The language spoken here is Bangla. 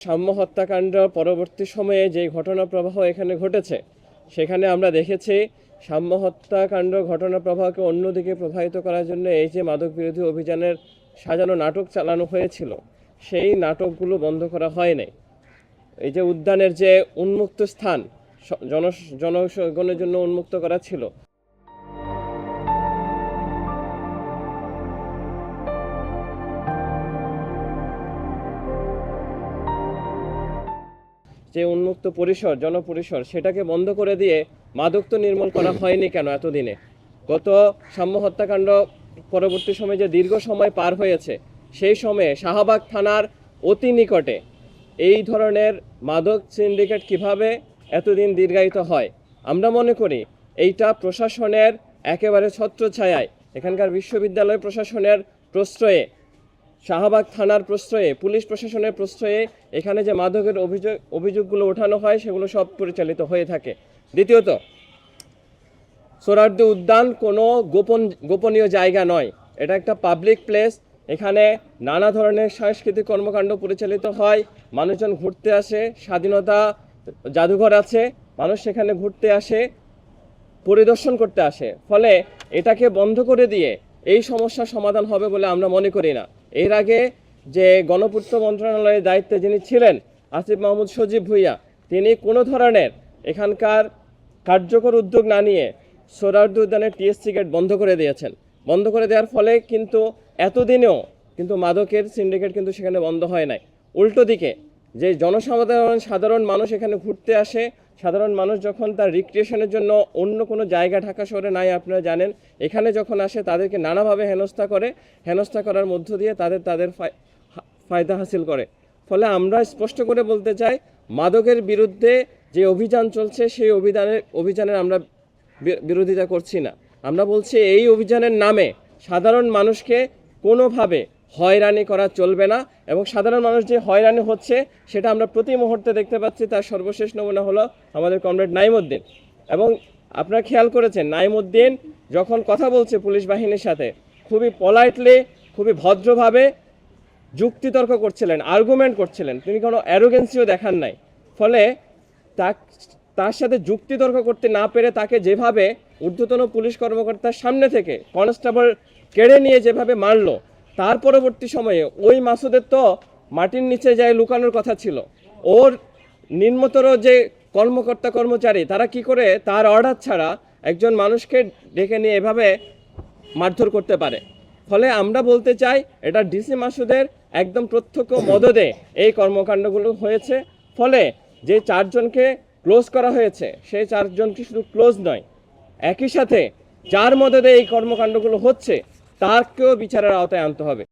সাম্য হত্যাকাণ্ড পরবর্তী সময়ে যে ঘটনা প্রবাহ এখানে ঘটেছে, সেখানে আমরা দেখেছি সাম্য হত্যাকাণ্ড ঘটনা প্রবাহকে অন্যদিকে প্রবাহিত করার জন্য এই যে মাদক বিরোধী অভিযানের সাজানো নাটক চালানো হয়েছিল, সেই নাটকগুলো বন্ধ করা হয়নি। এই যে উদ্যানের যে উন্মুক্ত স্থান জনগণের জন্য উন্মুক্ত করা ছিল, যে উন্মুক্ত পরিসর, জনপরিসর, সেটাকে বন্ধ করে দিয়ে মাদক তো নির্মূল করা হয়নি কেন এতদিনে? গত সাম্য হত্যাকাণ্ড পরবর্তী সময়ে যে দীর্ঘ সময় পার হয়েছে, সেই সময়ে শাহবাগ থানার অতি নিকটে এই ধরনের মাদক সিন্ডিকেট কিভাবে এতদিন দীর্ঘায়িত হয়? আমরা মনে করি এইটা প্রশাসনের একেবারে ছত্রছায়ায়, এখানকার বিশ্ববিদ্যালয় প্রশাসনের প্রশ্রয়ে, শাহবাগ থানার প্রশ্রয়ে, পুলিশ প্রশাসনের প্রশ্রয়ে এখানে যে মাদকের অভিযোগগুলো ওঠানো হয় সেগুলো সব পরিচালিত হয়ে থাকে। দ্বিতীয়ত, সোহরাওয়ার্দী উদ্যান কোনো গোপনীয় জায়গা নয়, এটা একটা পাবলিক প্লেস। এখানে নানা ধরনের সাংস্কৃতিক কর্মকাণ্ড পরিচালিত হয়, মানুষজন ঘুরতে আসে, স্বাধীনতা জাদুঘর আছে, মানুষ সেখানে ঘুরতে আসে, পরিদর্শন করতে আসে। ফলে এটাকে বন্ধ করে দিয়ে এই সমস্যার সমাধান হবে বলে আমরা মনে করি না। এর আগে যে গণপূর্ত মন্ত্রণালয়ের দায়িত্বে যিনি ছিলেন, আসিফ মাহমুদ সজীব ভুঁইয়া, তিনি কোনো ধরনের এখানকার কার্যকর উদ্যোগ না নিয়ে সোহরাওয়ার্দী উদ্যানের টিএসসি গেট বন্ধ করে দিয়েছেন। বন্ধ করে দেওয়ার ফলে কিন্তু এতদিনেও কিন্তু মাদকের সিন্ডিকেট কিন্তু সেখানে বন্ধ হয় নাই। উল্টো দিকে যে সাধারণ মানুষ এখানে ঘুরতে আসে, সাধারণ মানুষ যখন তার রিক্রিয়েশনের জন্য অন্য কোনো জায়গা ঢাকা শহরে নাই, আপনারা জানেন, এখানে যখন আসে তাদেরকে নানাভাবে হেনস্থা করার মধ্য দিয়ে তাদের ফায়দা হাসিল করে। ফলে আমরা স্পষ্ট করে বলতে চাই, মাদকের বিরুদ্ধে যে অভিযান চলছে সেই অভিযানের আমরা বিরোধিতা করছি না। আমরা বলছি এই অভিযানের নামে সাধারণ মানুষকে কোনোভাবে হয়রানি করা চলবে না, এবং সাধারণ মানুষ যে হয়রানি হচ্ছে সেটা আমরা প্রতি মুহূর্তে দেখতে পাচ্ছি। তার সর্বশেষ নমুনা হলো আমাদের কমরেড নাইমউদ্দিন। এবং আপনারা খেয়াল করেছেন, নাইমউদ্দিন যখন কথা বলছে পুলিশ বাহিনীর সাথে, খুবই পলাইটলি, খুবই ভদ্রভাবে যুক্তিতর্ক করছিলেন, আর্গুমেন্ট করছিলেন, তিনি কোনো অ্যারোগেন্সিও দেখান নাই। ফলে তার সাথে যুক্তিতর্ক করতে না পেরে তাকে যেভাবে ঊর্ধ্বতন পুলিশ কর্মকর্তার সামনে থেকে কনস্টেবল কেড়ে নিয়ে যেভাবে মারলো, তার পরবর্তী সময়ে ওই মাসুদের তো মাটির নিচে যায় লুকানোর কথা ছিল। ওর নিম্নতর যে কর্মচারী, তারা কি করে তার অর্ডার ছাড়া একজন মানুষকে ডেকে নিয়ে এভাবে মারধর করতে পারে? ফলে আমরা বলতে চাই, এটা ডিসি মাসুদের একদম প্রত্যক্ষ মদদে এই কর্মকাণ্ডগুলো হয়েছে। ফলে যে 4 জনকে ক্লোজ করা হয়েছে, সেই 4 জনকে শুধু ক্লোজ নয়, একই সাথে যার মদদে এই কর্মকাণ্ডগুলো হচ্ছে তাকেও বিচারের আওতায় আনতে হবে।